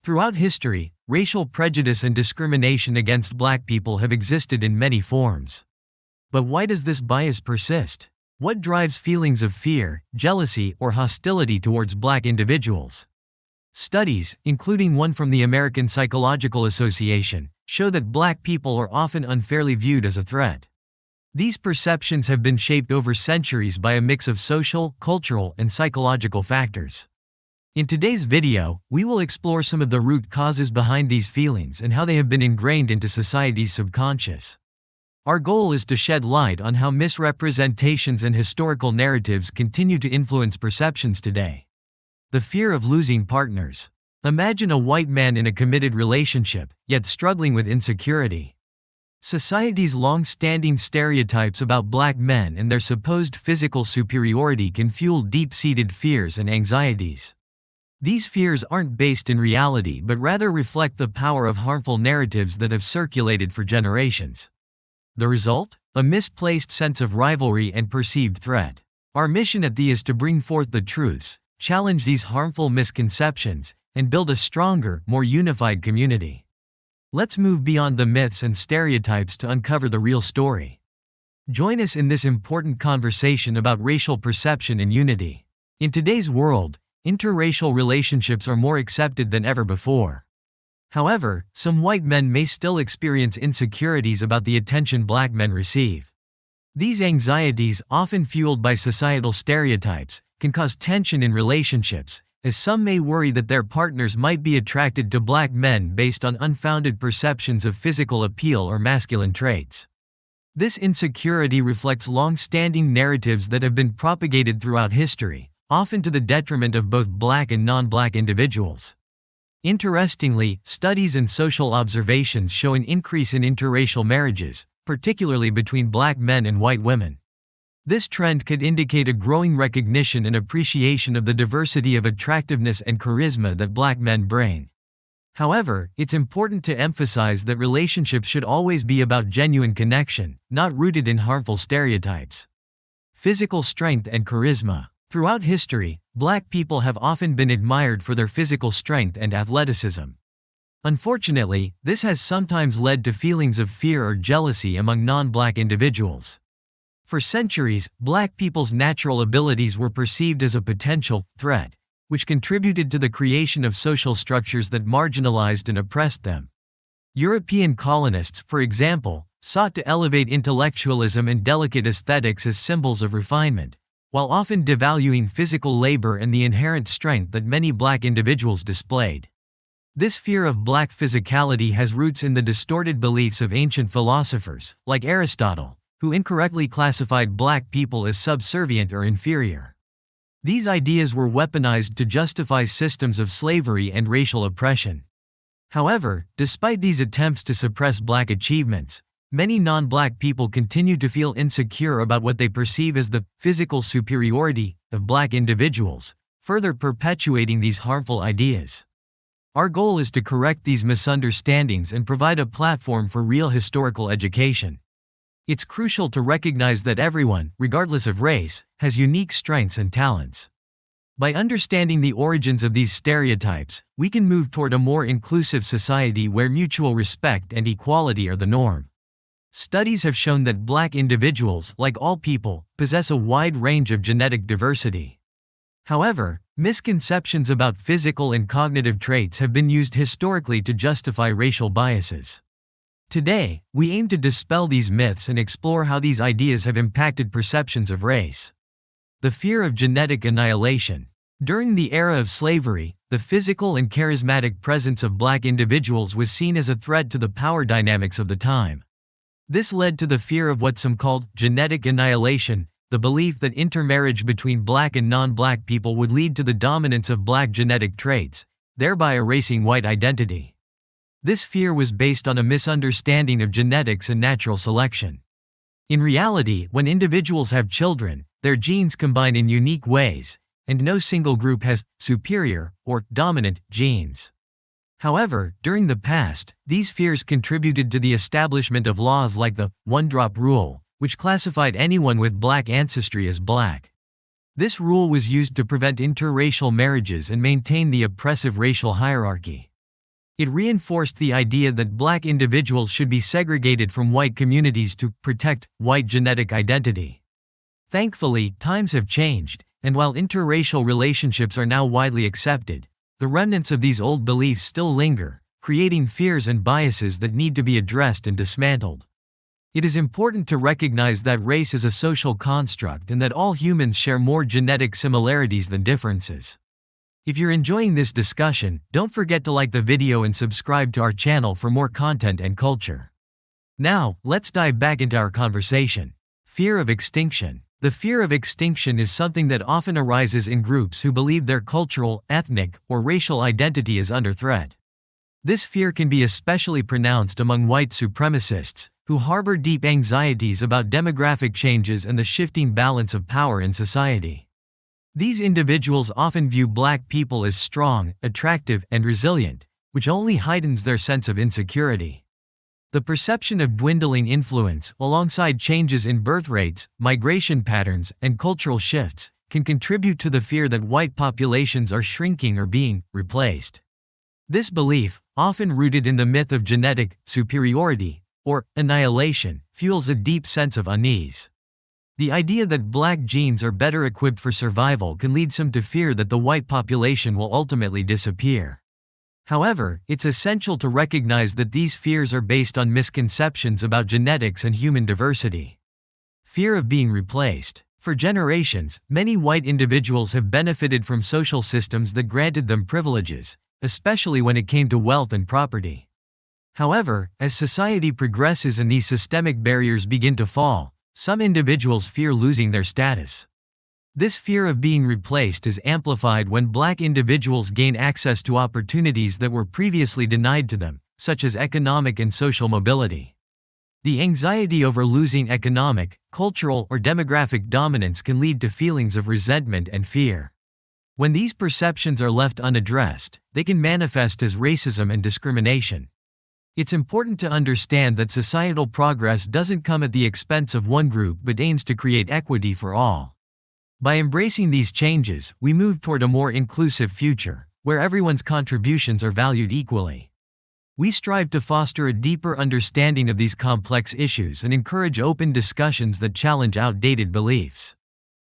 Throughout history, racial prejudice and discrimination against black people have existed in many forms. But why does this bias persist? What drives feelings of fear, jealousy, or hostility towards black individuals? Studies, including one from the American Psychological Association, show that black people are often unfairly viewed as a threat. These perceptions have been shaped over centuries by a mix of social, cultural, and psychological factors. In today's video, we will explore some of the root causes behind these feelings and how they have been ingrained into society's subconscious. Our goal is to shed light on how misrepresentations and historical narratives continue to influence perceptions today. The fear of losing partners. Imagine a white man in a committed relationship, yet struggling with insecurity. Society's long-standing stereotypes about black men and their supposed physical superiority can fuel deep-seated fears and anxieties. These fears aren't based in reality but rather reflect the power of harmful narratives that have circulated for generations. The result? A misplaced sense of rivalry and perceived threat. Our mission at The is to bring forth the truths, challenge these harmful misconceptions, and build a stronger, more unified community. Let's move beyond the myths and stereotypes to uncover the real story. Join us in this important conversation about racial perception and unity. In today's world, interracial relationships are more accepted than ever before. However, some white men may still experience insecurities about the attention black men receive. These anxieties, often fueled by societal stereotypes, can cause tension in relationships, as some may worry that their partners might be attracted to black men based on unfounded perceptions of physical appeal or masculine traits. This insecurity reflects long-standing narratives that have been propagated throughout history, often to the detriment of both black and non-black individuals. Interestingly, studies and social observations show an increase in interracial marriages, particularly between black men and white women. This trend could indicate a growing recognition and appreciation of the diversity of attractiveness and charisma that black men bring. However, it's important to emphasize that relationships should always be about genuine connection, not rooted in harmful stereotypes. Physical strength and charisma. Throughout history, black people have often been admired for their physical strength and athleticism. Unfortunately, this has sometimes led to feelings of fear or jealousy among non-black individuals. For centuries, black people's natural abilities were perceived as a potential threat, which contributed to the creation of social structures that marginalized and oppressed them. European colonists, for example, sought to elevate intellectualism and delicate aesthetics as symbols of refinement, while often devaluing physical labor and the inherent strength that many black individuals displayed. This fear of black physicality has roots in the distorted beliefs of ancient philosophers, like Aristotle, who incorrectly classified black people as subservient or inferior. These ideas were weaponized to justify systems of slavery and racial oppression. However, despite these attempts to suppress black achievements, many non-black people continue to feel insecure about what they perceive as the physical superiority of black individuals, further perpetuating these harmful ideas. Our goal is to correct these misunderstandings and provide a platform for real historical education. It's crucial to recognize that everyone, regardless of race, has unique strengths and talents. By understanding the origins of these stereotypes, we can move toward a more inclusive society where mutual respect and equality are the norm. Studies have shown that black individuals, like all people, possess a wide range of genetic diversity. However, misconceptions about physical and cognitive traits have been used historically to justify racial biases. Today, we aim to dispel these myths and explore how these ideas have impacted perceptions of race. The fear of genetic annihilation. During the era of slavery, the physical and charismatic presence of black individuals was seen as a threat to the power dynamics of the time. This led to the fear of what some called genetic annihilation, the belief that intermarriage between black and non-black people would lead to the dominance of black genetic traits, thereby erasing white identity. This fear was based on a misunderstanding of genetics and natural selection. In reality, when individuals have children, their genes combine in unique ways, and no single group has superior or dominant genes. However, during the past, these fears contributed to the establishment of laws like the one-drop rule, which classified anyone with black ancestry as black. This rule was used to prevent interracial marriages and maintain the oppressive racial hierarchy. It reinforced the idea that black individuals should be segregated from white communities to protect white genetic identity. Thankfully, times have changed, and while interracial relationships are now widely accepted, the remnants of these old beliefs still linger, creating fears and biases that need to be addressed and dismantled. It is important to recognize that race is a social construct and that all humans share more genetic similarities than differences. If you're enjoying this discussion, don't forget to like the video and subscribe to our channel for more content and culture. Now, let's dive back into our conversation. Fear of extinction. The fear of extinction is something that often arises in groups who believe their cultural, ethnic, or racial identity is under threat. This fear can be especially pronounced among white supremacists, who harbor deep anxieties about demographic changes and the shifting balance of power in society. These individuals often view black people as strong, attractive, and resilient, which only heightens their sense of insecurity. The perception of dwindling influence, alongside changes in birth rates, migration patterns, and cultural shifts, can contribute to the fear that white populations are shrinking or being replaced. This belief, often rooted in the myth of genetic superiority or annihilation, fuels a deep sense of unease. The idea that black genes are better equipped for survival can lead some to fear that the white population will ultimately disappear. However, it's essential to recognize that these fears are based on misconceptions about genetics and human diversity. Fear of being replaced. For generations, many white individuals have benefited from social systems that granted them privileges, especially when it came to wealth and property. However, as society progresses and these systemic barriers begin to fall, some individuals fear losing their status. This fear of being replaced is amplified when black individuals gain access to opportunities that were previously denied to them, such as economic and social mobility. The anxiety over losing economic, cultural, or demographic dominance can lead to feelings of resentment and fear. When these perceptions are left unaddressed, they can manifest as racism and discrimination. It's important to understand that societal progress doesn't come at the expense of one group but aims to create equity for all. By embracing these changes, we move toward a more inclusive future, where everyone's contributions are valued equally. We strive to foster a deeper understanding of these complex issues and encourage open discussions that challenge outdated beliefs.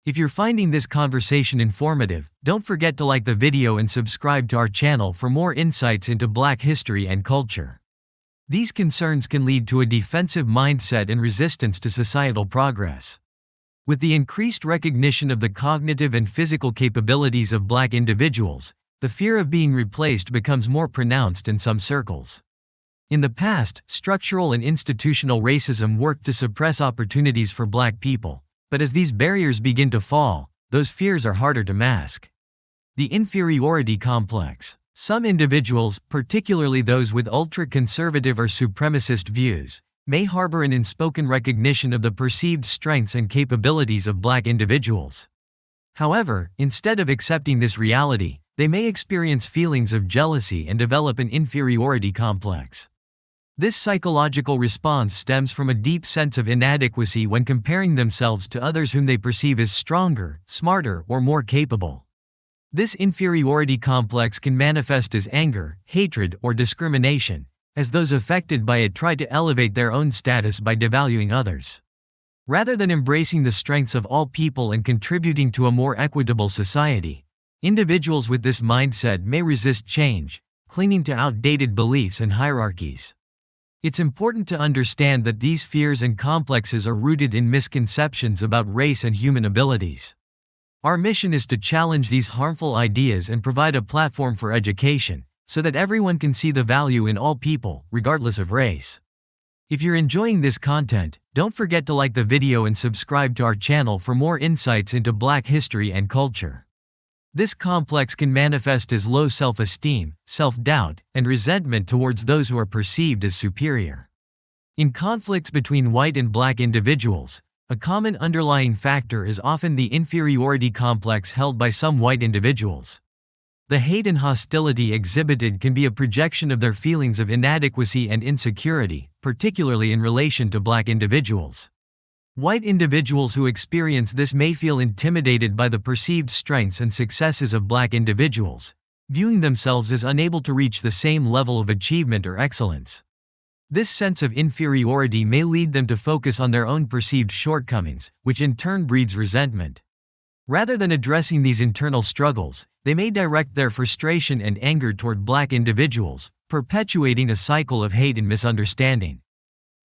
If you're finding this conversation informative, don't forget to like the video and subscribe to our channel for more insights into Black history and culture. These concerns can lead to a defensive mindset and resistance to societal progress. With the increased recognition of the cognitive and physical capabilities of Black individuals, the fear of being replaced becomes more pronounced in some circles. In the past, structural and institutional racism worked to suppress opportunities for Black people, but as these barriers begin to fall, those fears are harder to mask. The inferiority complex. Some individuals, particularly those with ultra-conservative or supremacist views, may harbor an unspoken recognition of the perceived strengths and capabilities of Black individuals. However, instead of accepting this reality, they may experience feelings of jealousy and develop an inferiority complex. This psychological response stems from a deep sense of inadequacy when comparing themselves to others whom they perceive as stronger, smarter, or more capable. This inferiority complex can manifest as anger, hatred, or discrimination, as those affected by it try to elevate their own status by devaluing others. Rather than embracing the strengths of all people and contributing to a more equitable society, individuals with this mindset may resist change, clinging to outdated beliefs and hierarchies. It's important to understand that these fears and complexes are rooted in misconceptions about race and human abilities. Our mission is to challenge these harmful ideas and provide a platform for education, so that everyone can see the value in all people, regardless of race. If you're enjoying this content, don't forget to like the video and subscribe to our channel for more insights into Black history and culture. This complex can manifest as low self-esteem, self-doubt, and resentment towards those who are perceived as superior. In conflicts between white and Black individuals, a common underlying factor is often the inferiority complex held by some white individuals. The hate and hostility exhibited can be a projection of their feelings of inadequacy and insecurity, particularly in relation to Black individuals. White individuals who experience this may feel intimidated by the perceived strengths and successes of Black individuals, viewing themselves as unable to reach the same level of achievement or excellence. This sense of inferiority may lead them to focus on their own perceived shortcomings, which in turn breeds resentment. Rather than addressing these internal struggles, they may direct their frustration and anger toward Black individuals, perpetuating a cycle of hate and misunderstanding.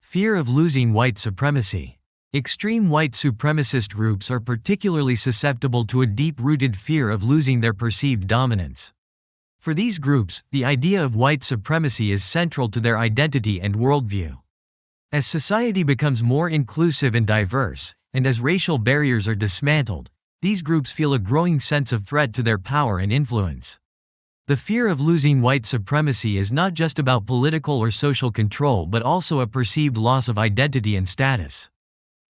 Fear of losing white supremacy. Extreme white supremacist groups are particularly susceptible to a deep-rooted fear of losing their perceived dominance. For these groups, the idea of white supremacy is central to their identity and worldview. As society becomes more inclusive and diverse, and as racial barriers are dismantled, these groups feel a growing sense of threat to their power and influence. The fear of losing white supremacy is not just about political or social control but also a perceived loss of identity and status.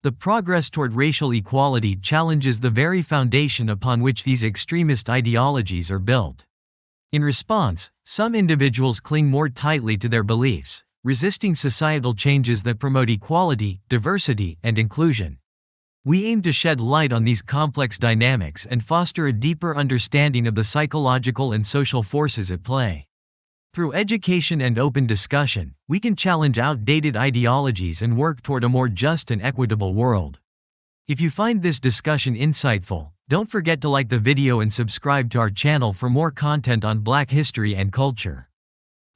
The progress toward racial equality challenges the very foundation upon which these extremist ideologies are built. In response, some individuals cling more tightly to their beliefs, resisting societal changes that promote equality, diversity, and inclusion. We aim to shed light on these complex dynamics and foster a deeper understanding of the psychological and social forces at play. Through education and open discussion, we can challenge outdated ideologies and work toward a more just and equitable world. If you find this discussion insightful, don't forget to like the video and subscribe to our channel for more content on Black history and culture.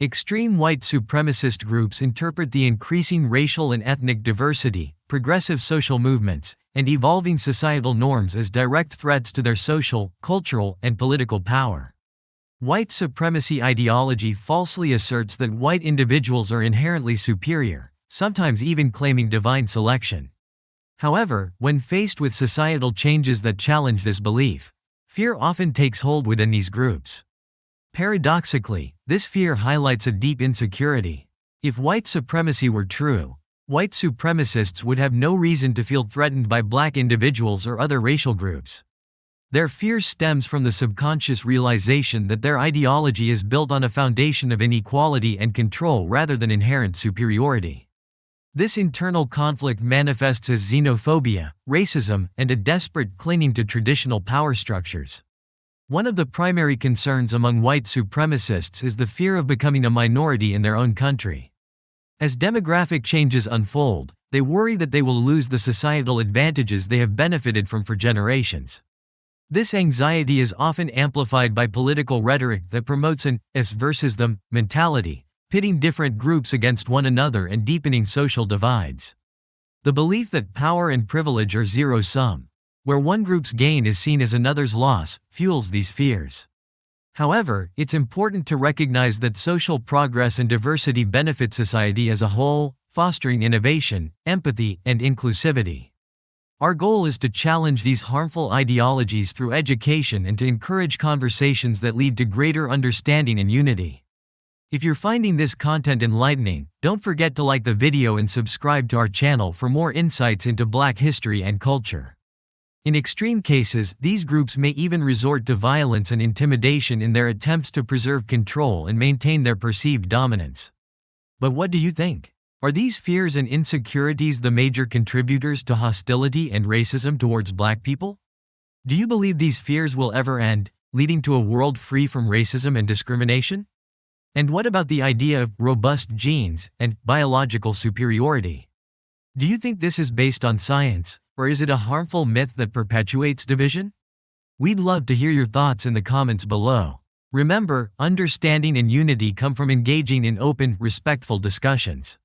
Extreme white supremacist groups interpret the increasing racial and ethnic diversity, progressive social movements, and evolving societal norms as direct threats to their social, cultural, and political power. White supremacy ideology falsely asserts that white individuals are inherently superior, sometimes even claiming divine selection. However, when faced with societal changes that challenge this belief, fear often takes hold within these groups. Paradoxically, this fear highlights a deep insecurity. If white supremacy were true, white supremacists would have no reason to feel threatened by Black individuals or other racial groups. Their fear stems from the subconscious realization that their ideology is built on a foundation of inequality and control rather than inherent superiority. This internal conflict manifests as xenophobia, racism, and a desperate clinging to traditional power structures. One of the primary concerns among white supremacists is the fear of becoming a minority in their own country. As demographic changes unfold, they worry that they will lose the societal advantages they have benefited from for generations. This anxiety is often amplified by political rhetoric that promotes an us versus them mentality, pitting different groups against one another and deepening social divides. The belief that power and privilege are zero-sum, where one group's gain is seen as another's loss, fuels these fears. However, it's important to recognize that social progress and diversity benefit society as a whole, fostering innovation, empathy, and inclusivity. Our goal is to challenge these harmful ideologies through education and to encourage conversations that lead to greater understanding and unity. If you're finding this content enlightening, don't forget to like the video and subscribe to our channel for more insights into Black history and culture. In extreme cases, these groups may even resort to violence and intimidation in their attempts to preserve control and maintain their perceived dominance. But what do you think? Are these fears and insecurities the major contributors to hostility and racism towards Black people? Do you believe these fears will ever end, leading to a world free from racism and discrimination? And what about the idea of robust genes and biological superiority? Do you think this is based on science, or is it a harmful myth that perpetuates division? We'd love to hear your thoughts in the comments below. Remember, understanding and unity come from engaging in open, respectful discussions.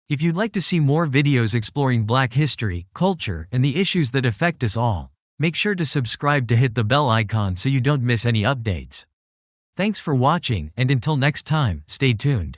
If you'd like to see more videos exploring Black history, culture, and the issues that affect us all, make sure to subscribe to hit the bell icon so you don't miss any updates. Thanks for watching, and until next time, stay tuned.